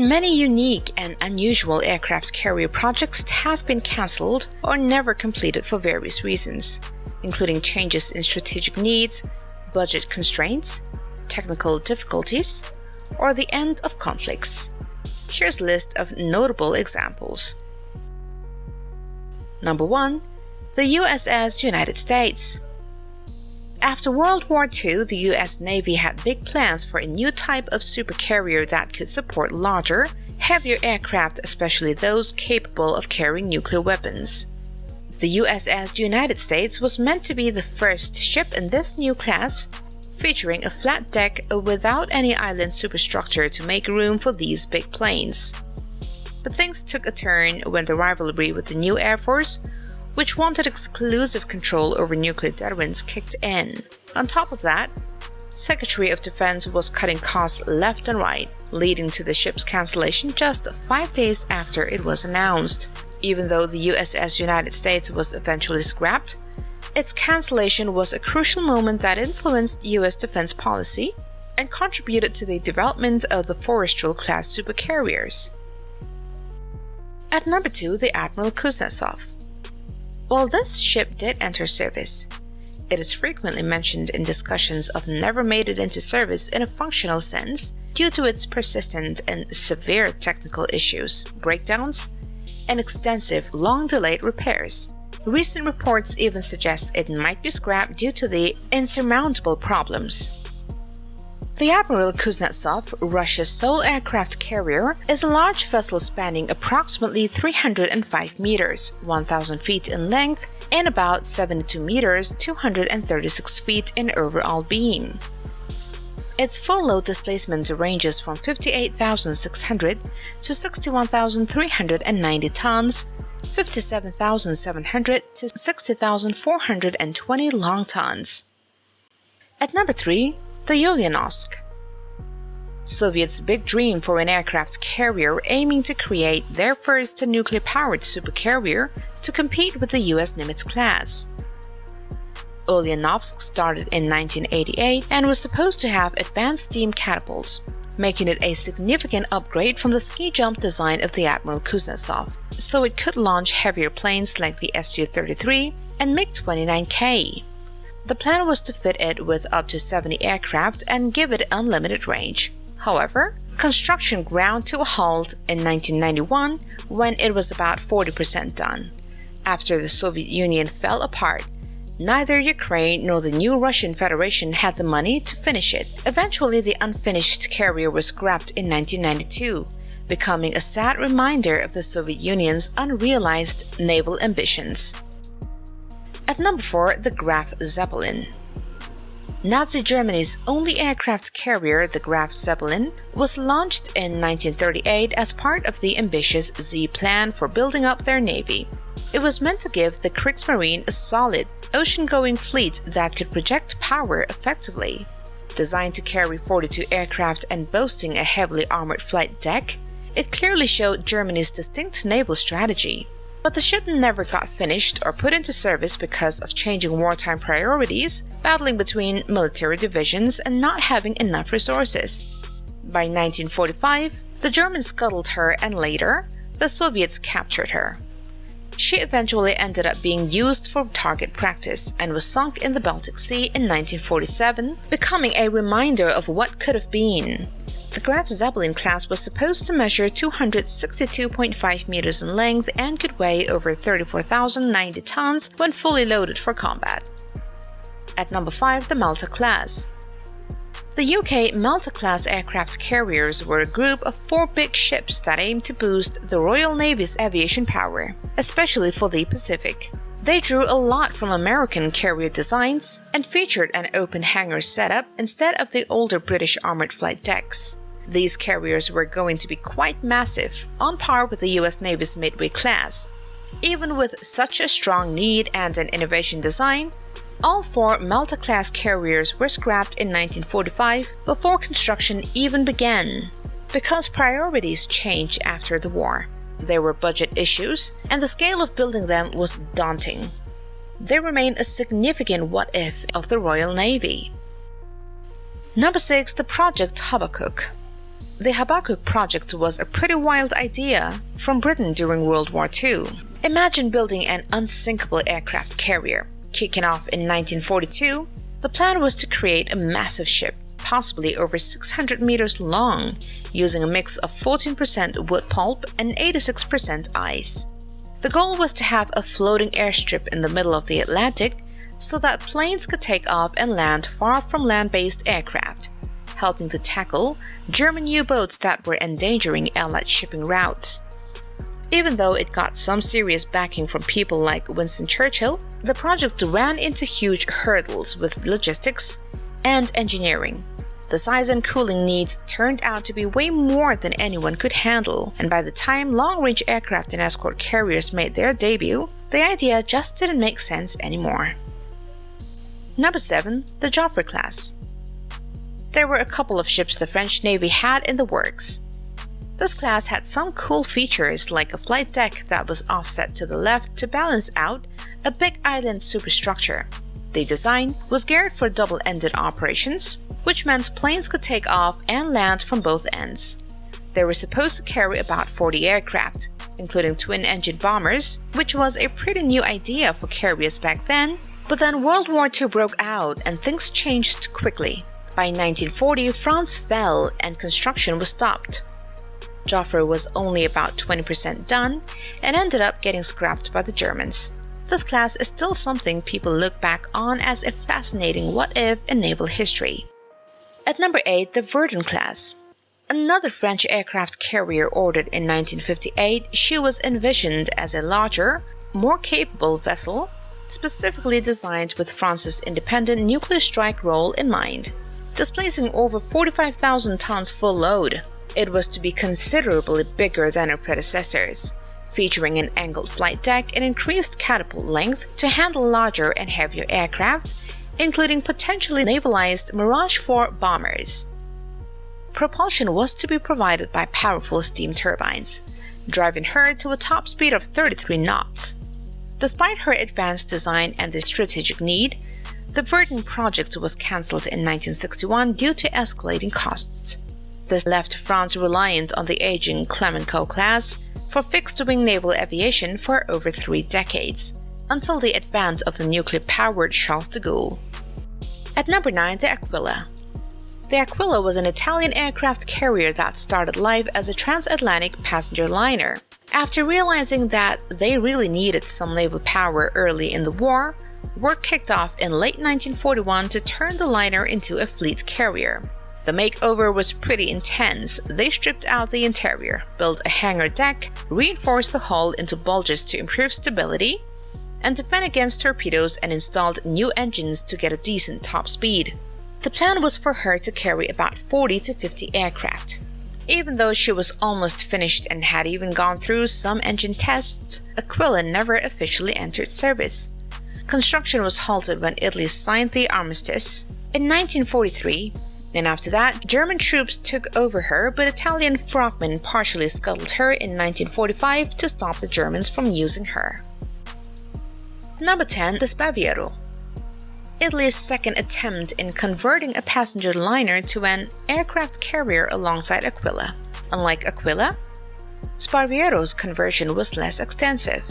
many unique and unusual aircraft carrier projects have been cancelled or never completed for various reasons, including changes in strategic needs, budget constraints, technical difficulties, or the end of conflicts. Here's a list of notable examples. Number 1. The USS United States. After World War II, the US Navy had big plans for a new type of supercarrier that could support larger, heavier aircraft, especially those capable of carrying nuclear weapons. The USS United States was meant to be the first ship in this new class, featuring a flat deck without any island superstructure to make room for these big planes. But things took a turn when the rivalry with the new Air Force, which wanted exclusive control over nuclear deterrence, kicked in. On top of that, Secretary of Defense was cutting costs left and right, leading to the ship's cancellation just 5 days after it was announced. Even though the USS United States was eventually scrapped, its cancellation was a crucial moment that influenced US defense policy and contributed to the development of the Forrestal class supercarriers. At number 2, the Admiral Kuznetsov. While this ship did enter service, it is frequently mentioned in discussions of never made it into service in a functional sense due to its persistent and severe technical issues, breakdowns, and extensive, long-delayed repairs. Recent reports even suggest it might be scrapped due to the insurmountable problems. The Admiral Kuznetsov, Russia's sole aircraft carrier, is a large vessel spanning approximately 305 meters, 1,000 feet in length, and about 72 meters, 236 feet in overall beam. Its full load displacement ranges from 58,600 to 61,390 tons, 57,700 to 60,420 long tons. At number 3, the Yolanosk. Soviets' big dream for an aircraft carrier aiming to create their first nuclear-powered supercarrier to compete with the US Nimitz class. Yolanosk started in 1988 and was supposed to have advanced steam catapults, making it a significant upgrade from the ski jump design of the Admiral Kuznetsov, so it could launch heavier planes like the Su-33 and MiG-29K. The plan was to fit it with up to 70 aircraft and give it unlimited range. However, construction ground to a halt in 1991 when it was about 40% done. After the Soviet Union fell apart, neither Ukraine nor the new Russian Federation had the money to finish it. Eventually, the unfinished carrier was scrapped in 1992, becoming a sad reminder of the Soviet Union's unrealized naval ambitions. At number 4, the Graf Zeppelin. Nazi Germany's only aircraft carrier, the Graf Zeppelin, was launched in 1938 as part of the ambitious Z plan for building up their navy. It was meant to give the Kriegsmarine a solid, ocean-going fleet that could project power effectively. Designed to carry 42 aircraft and boasting a heavily armored flight deck, it clearly showed Germany's distinct naval strategy. But the ship never got finished or put into service because of changing wartime priorities, battling between military divisions, and not having enough resources. By 1945, the Germans scuttled her and later, the Soviets captured her. She eventually ended up being used for target practice and was sunk in the Baltic Sea in 1947, becoming a reminder of what could have been. The Graf Zeppelin class was supposed to measure 262.5 meters in length and could weigh over 34,090 tons when fully loaded for combat. At number 5, the Malta Class. The UK Malta Class aircraft carriers were a group of 4 big ships that aimed to boost the Royal Navy's aviation power, especially for the Pacific. They drew a lot from American carrier designs and featured an open hangar setup instead of the older British armored flight decks. These carriers were going to be quite massive, on par with the US Navy's Midway class. Even with such a strong need and an innovation design, all 4 Malta Class carriers were scrapped in 1945 before construction even began, because priorities changed after the war. There were budget issues, and the scale of building them was daunting. They remain a significant what-if of the Royal Navy. Number 6, the Project Habakkuk. The Habakkuk project was a pretty wild idea from Britain during World War II. Imagine building an unsinkable aircraft carrier. Kicking off in 1942, the plan was to create a massive ship, possibly over 600 meters long, using a mix of 14% wood pulp and 86% ice. The goal was to have a floating airstrip in the middle of the Atlantic so that planes could take off and land far from land-based aircraft, helping to tackle German U-boats that were endangering Allied shipping routes. Even though it got some serious backing from people like Winston Churchill, the project ran into huge hurdles with logistics and engineering. The size and cooling needs turned out to be way more than anyone could handle, and by the time long-range aircraft and escort carriers made their debut, the idea just didn't make sense anymore. Number 7. The Joffre-class. There were a couple of ships the French Navy had in the works. This class had some cool features like a flight deck that was offset to the left to balance out a big island superstructure. The design was geared for double-ended operations, which meant planes could take off and land from both ends. They were supposed to carry about 40 aircraft, including twin-engine bombers, which was a pretty new idea for carriers back then, but then World War II broke out and things changed quickly. By 1940, France fell and construction was stopped. Joffre was only about 20% done and ended up getting scrapped by the Germans. This class is still something people look back on as a fascinating what-if in naval history. At number 8, the Verdun class. Another French aircraft carrier ordered in 1958, she was envisioned as a larger, more capable vessel, specifically designed with France's independent nuclear strike role in mind. Displacing over 45,000 tons full load, it was to be considerably bigger than her predecessors, featuring an angled flight deck and increased catapult length to handle larger and heavier aircraft, including potentially navalized Mirage 4 bombers. Propulsion was to be provided by powerful steam turbines, driving her to a top speed of 33 knots. Despite her advanced design and the strategic need, the Verdun project was cancelled in 1961 due to escalating costs. This left France reliant on the aging Clemenceau class for fixed-wing naval aviation for over 3 decades, until the advent of the nuclear-powered Charles de Gaulle. At number 9, the Aquilla. The Aquilla was an Italian aircraft carrier that started life as a transatlantic passenger liner. After realizing that they really needed some naval power early in the war, work kicked off in late 1941 to turn the liner into a fleet carrier. The makeover was pretty intense. They stripped out the interior, built a hangar deck, reinforced the hull into bulges to improve stability, and defend against torpedoes and installed new engines to get a decent top speed. The plan was for her to carry about 40 to 50 aircraft. Even though she was almost finished and had even gone through some engine tests, Aquilla never officially entered service. Construction was halted when Italy signed the armistice in 1943, and after that, German troops took over her, but Italian frogmen partially scuttled her in 1945 to stop the Germans from using her. Number 10. The Spaviro. Italy's second attempt in converting a passenger liner to an aircraft carrier alongside Aquilla. Unlike Aquilla, Spaviro's conversion was less extensive.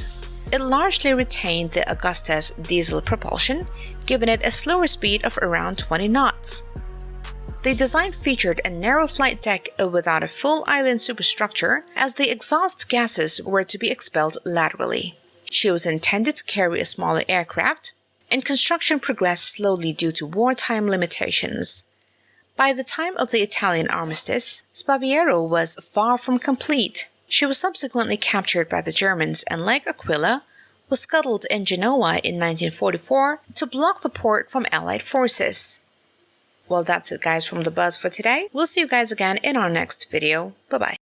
It largely retained the Augusta's diesel propulsion, giving it a slower speed of around 20 knots. The design featured a narrow flight deck without a full island superstructure, as the exhaust gases were to be expelled laterally. She was intended to carry a smaller aircraft, and construction progressed slowly due to wartime limitations. By the time of the Italian armistice, Spaviro was far from complete. She was subsequently captured by the Germans and, like Aquilla, was scuttled in Genoa in 1944 to block the port from Allied forces. Well, that's it guys from The Buzz for today. We'll see you guys again in our next video. Bye-bye.